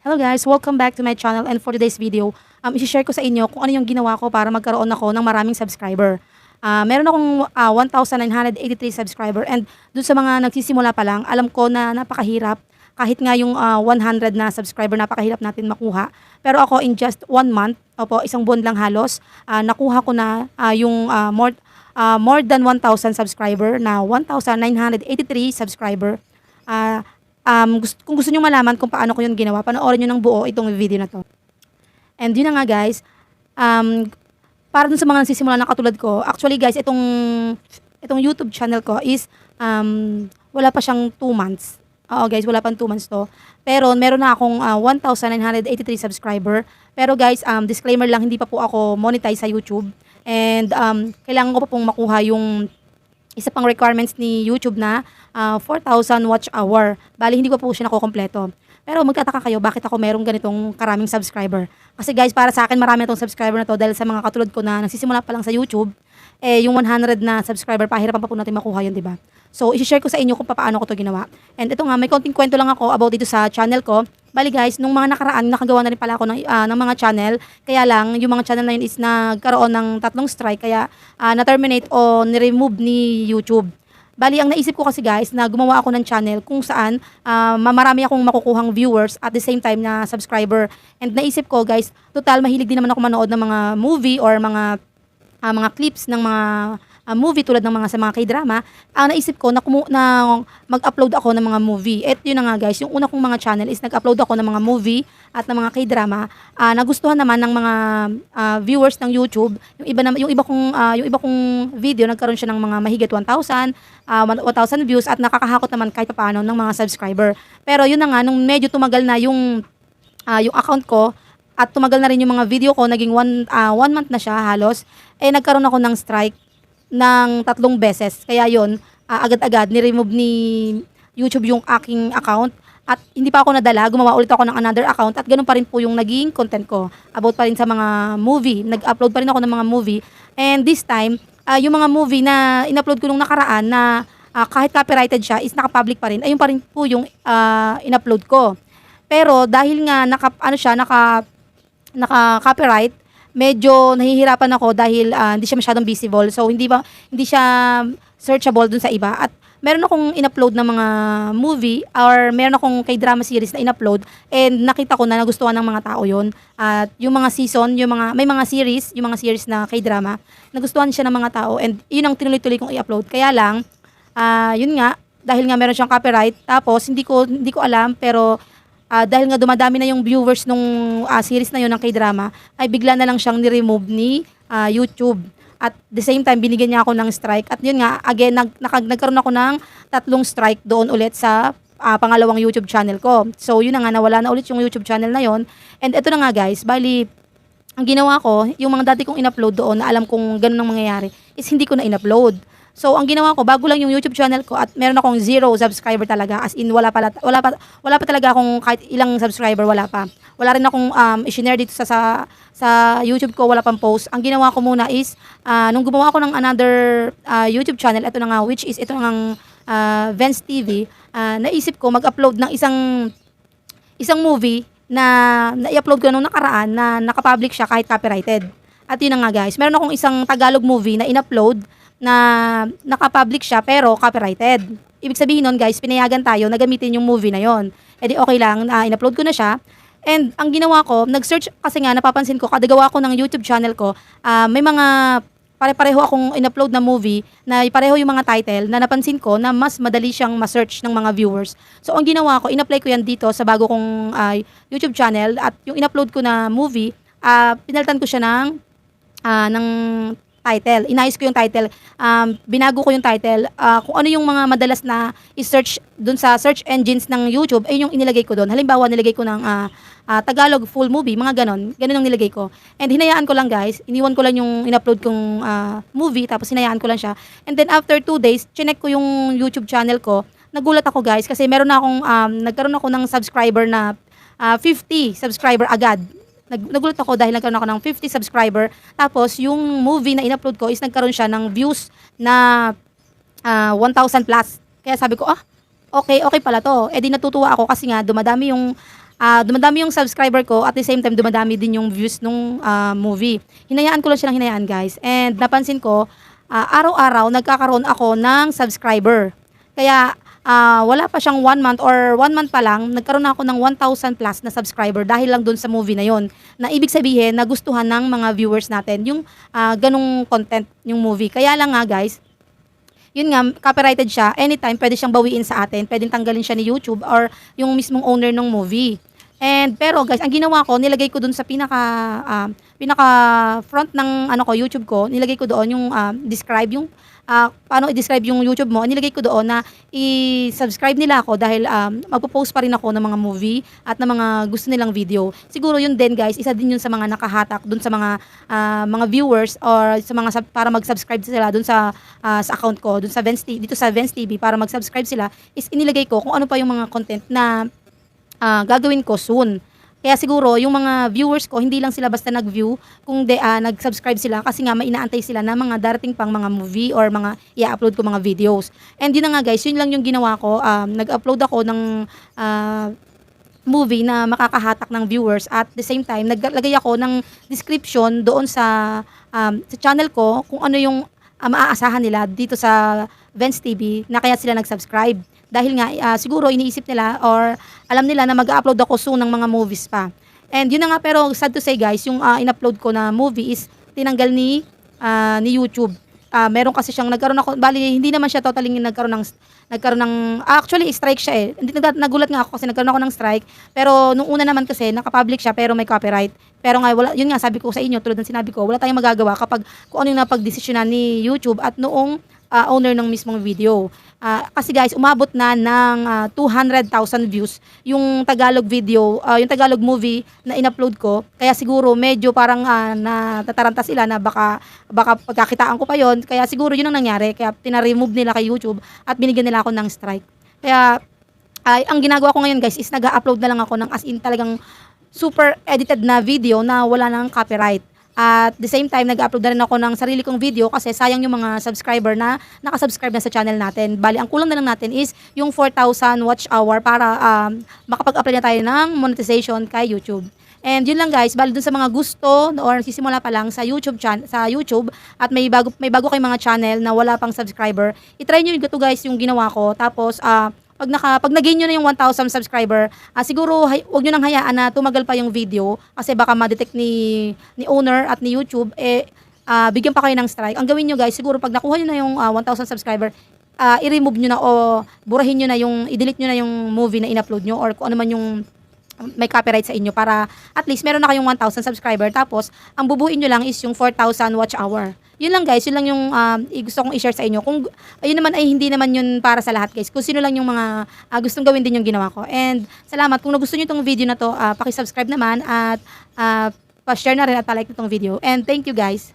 Hello guys, welcome back to my channel, and for today's video, i-share ko sa inyo kung ano yung ginawa ko para magkaroon ako ng maraming subscriber. Meron akong 1,983 subscriber, and dun sa mga nagsisimula pa lang, alam ko na napakahirap. Kahit nga yung 100 na subscriber, napakahirap natin makuha. Pero ako in just 1 month, isang buwan lang halos, nakuha ko na yung more than 1,000 subscriber na 1,983 subscriber. Kung gusto nyo malaman kung paano ko yun ginawa, panoorin nyo ng buo itong video na to. And yun na nga guys, para dun sa mga nagsisimula na katulad ko, actually guys, itong YouTube channel ko is wala pa siyang 2 months. Oo guys, wala pang 2 months to. Pero meron na akong 1,983 subscriber. Pero guys, disclaimer lang, hindi pa po ako monetize sa YouTube. And kailangan ko pa pong makuha yung isa pang requirements ni YouTube na 4,000 watch hour. Bali, hindi ko po siya nakukompleto. Pero magtataka kayo, bakit ako merong ganitong karaming subscriber? Kasi guys, para sa akin, marami itong subscriber na to dahil sa mga katulad ko na nagsisimula pa lang sa YouTube, yung 100 na subscriber, pahirapan pa po natin makuha yun, diba? So, i-share ko sa inyo kung paano ko to ginawa. And ito nga, may konting kwento lang ako about dito sa channel ko. Bali guys, nung mga nakaraan, nakagawa na rin pala ako ng mga channel. Kaya lang, yung mga channel na yun is nagkaroon ng 3 strike. Kaya na-terminate o ni-remove ni YouTube. Bali, ang naisip ko kasi guys, na gumawa ako ng channel kung saan marami akong makukuhang viewers at the same time na subscriber. And naisip ko guys, total mahilig din naman ako manood ng mga movie or mga clips ng mga movie tulad ng sa mga K-drama. Naisip ko na mag-upload ako ng mga movie. At yun na nga guys, yung una kong mga channel is nag-upload ako ng mga movie at ng mga K-drama. Nagustuhan naman ng mga viewers ng YouTube. Yung iba kong video nagkaroon siya ng mga mahigit 1,000 views at nakakahakot naman kahit paano ng mga subscriber. Pero yun na nga, nung medyo tumagal na yung account ko at tumagal na rin yung mga video ko, naging 1 month na siya halos, nagkaroon ako ng strike ng 3 beses. Kaya yun, agad-agad ni-remove ni YouTube yung aking account at hindi pa ako nadala, gumawa ulit ako ng another account at ganun pa rin po yung naging content ko about pa rin sa mga movie. Nag-upload pa rin ako ng mga movie, and this time, yung mga movie na in-upload ko nung nakaraan na kahit copyrighted siya is naka-public pa rin, ayun pa rin po yung in-upload ko. Pero dahil nga naka-copyright, medyo nahihirapan ako dahil hindi siya masyadong visible. So hindi siya searchable dun sa iba. At meron akong in-upload na mga movie or meron akong K-drama series na in-upload, and nakita ko na nagustuhan ng mga tao yon. At yung mga season, may mga series, yung mga series na K-drama, nagustuhan siya ng mga tao, and yun ang tinuloy-tuloy kong i-upload. Kaya lang, yun nga, dahil nga meron siyang copyright, tapos hindi ko alam, pero dahil nga dumadami na yung viewers nung series na yun ng K-drama, ay bigla na lang siyang ni-remove ni YouTube. At the same time, binigyan niya ako ng strike. At yun nga, again, nagkaroon ako ng 3 strike doon ulit sa pangalawang YouTube channel ko. So yun na nga, nawala na ulit yung YouTube channel na yun. And ito na nga guys, bali, ang ginawa ko, yung mga dati kong in-upload doon na alam kong ganun ang mangyayari, is hindi ko na in-upload. So, ang ginawa ko, bago lang yung YouTube channel ko at meron akong 0 subscriber talaga. As in, wala pa talaga akong kahit ilang subscriber, wala pa. Wala rin akong i-share dito sa YouTube ko, wala pang post. Ang ginawa ko muna is, nung gumawa ako ng another YouTube channel, ito na nga, which is ito ng Vance TV, naisip ko mag-upload ng isang movie na i-upload ko nung nakaraan na nakapublic siya kahit copyrighted. At yun na nga guys, meron akong isang Tagalog movie na in-upload na naka-public siya pero copyrighted. Ibig sabihin nun guys, pinayagan tayo na gamitin yung movie na yon. E di okay lang, in-upload ko na siya. And ang ginawa ko, nag-search kasi nga, napapansin ko, kada gawa ko ng YouTube channel ko, may mga pare-pareho akong in-upload na movie na pareho yung mga title na napansin ko na mas madali siyang ma-search ng mga viewers. So ang ginawa ko, in-apply ko yan dito sa bago kong YouTube channel, at yung in-upload ko na movie, pinalitan ko siya ng title. Inayos ko yung title. Binago ko yung title. Kung ano yung mga madalas na i-search dun sa search engines ng YouTube, ay yung inilagay ko doon. Halimbawa, nilagay ko ng Tagalog full movie, mga ganon. Ganon ang nilagay ko. And hinayaan ko lang guys. Iniwan ko lang yung in-upload kong movie, tapos hinayaan ko lang siya. And then after 2 days, chinek ko yung YouTube channel ko. Nagulat ako guys kasi nagkaroon ako ng subscriber na 50 subscriber agad. Nagulat ako dahil nagkaroon ako ng 50 subscriber. Tapos, yung movie na in-upload ko is nagkaroon siya ng views na 1,000 plus. Kaya sabi ko, okay pala to. Di natutuwa ako kasi nga dumadami yung dumadami yung subscriber ko at the same time dumadami din yung views nung movie. Hinayaan ko lang siya ng hinayaan, guys. And napansin ko, araw-araw nagkakaroon ako ng subscriber. Kaya wala pa siyang 1 month or 1 month pa lang, nagkaroon na ako ng 1,000 plus na subscriber dahil lang dun sa movie na yon. Na ibig sabihin, nagustuhan ng mga viewers natin yung ganung content, yung movie. Kaya lang nga, guys, yun nga, copyrighted siya. Anytime, pwede siyang bawiin sa atin. Pwedeng tanggalin siya ni YouTube or yung mismong owner ng movie. Pero guys, ang ginawa ko, nilagay ko dun sa pinaka front ng YouTube ko, nilagay ko doon yung describe yung paano i-describe yung YouTube mo. Nilagay ko doon na i-subscribe nila ako dahil magpo-post pa rin ako ng mga movie at ng mga gusto nilang video. Siguro yun din, guys, isa din yun sa mga nakahatak dun sa mga viewers or sa mga para mag-subscribe sila dun sa account ko, dun sa dito sa Vents TV para mag-subscribe sila is inilagay ko kung ano pa yung mga content na gagawin ko soon. Kaya siguro, yung mga viewers ko, hindi lang sila basta nag-view, kung nag-subscribe sila kasi nga may inaantay sila na mga darating pang mga movie or mga i-upload ko mga videos. And yun na nga, guys, yun lang yung ginawa ko. Nag-upload ako ng movie na makakahatak ng viewers at the same time, naglagay ako ng description doon sa channel ko kung ano yung maaasahan nila dito sa Vents TV na kaya sila nag-subscribe. Dahil nga, siguro iniisip nila or alam nila na mag-upload ako soon ng mga movies pa. And yun na nga, pero sad to say, guys, yung in-upload ko na movie is tinanggal ni YouTube. Meron kasi siyang nagkaroon ako, bali hindi naman siya totally nagkaroon ng actually strike siya eh. Hindi nagulat nga ako kasi nagkaroon ako ng strike. Pero nung una naman kasi naka-public siya pero may copyright. Pero nga wala, yun nga sabi ko sa inyo, tulad ng sinabi ko, wala tayong magagawa kapag kung ano yung napagdesisyonan ni YouTube at noong owner ng mismong video. Kasi guys, umabot na ng 200,000 views yung Tagalog video, yung Tagalog movie na in-upload ko. Kaya siguro medyo parang natataranta sila na baka pagkakitaan ko pa yon. Kaya siguro yun ang nangyari. Kaya tina-remove nila kay YouTube at binigyan nila ako ng strike. Kaya ang ginagawa ko ngayon, guys, is nag-upload na lang ako ng as in talagang super edited na video na wala nang copyright. At the same time, nag-upload na rin ako ng sarili kong video kasi sayang yung mga subscriber na nakasubscribe na sa channel natin. Bali, ang kulang na lang natin is yung 4,000 watch hour para makapag-apply na tayo ng monetization kay YouTube. And yun lang, guys, bali dun sa mga gusto or sisimula pa lang sa YouTube at may bago kayong mga channel na wala pang subscriber, i-try nyo ito, guys, yung ginawa ko. Tapos pag nag-gain nyo na yung 1,000 subscriber, siguro huwag nyo nang hayaan na tumagal pa yung video kasi baka ma-detect ni owner at ni YouTube, bigyan pa kayo ng strike. Ang gawin nyo, guys, siguro pag nakuha nyo na yung 1,000 subscriber, i-remove nyo na o burahin nyo na i-delete nyo na yung movie na in-upload nyo or kung ano man yung may copyright sa inyo para at least meron na kayong 1,000 subscriber. Tapos, ang bubuin nyo lang is yung 4,000 watch hour. Yun lang, guys, yun lang yung gusto kong i-share sa inyo. Kung ayun naman ay hindi naman yun para sa lahat, guys. Kung sino lang yung mga gustong gawin din yung ginawa ko. And salamat. Kung nagustuhan nyo itong video na to, paki-subscribe naman at pa-share na rin at pa-like itong video. And thank you, guys.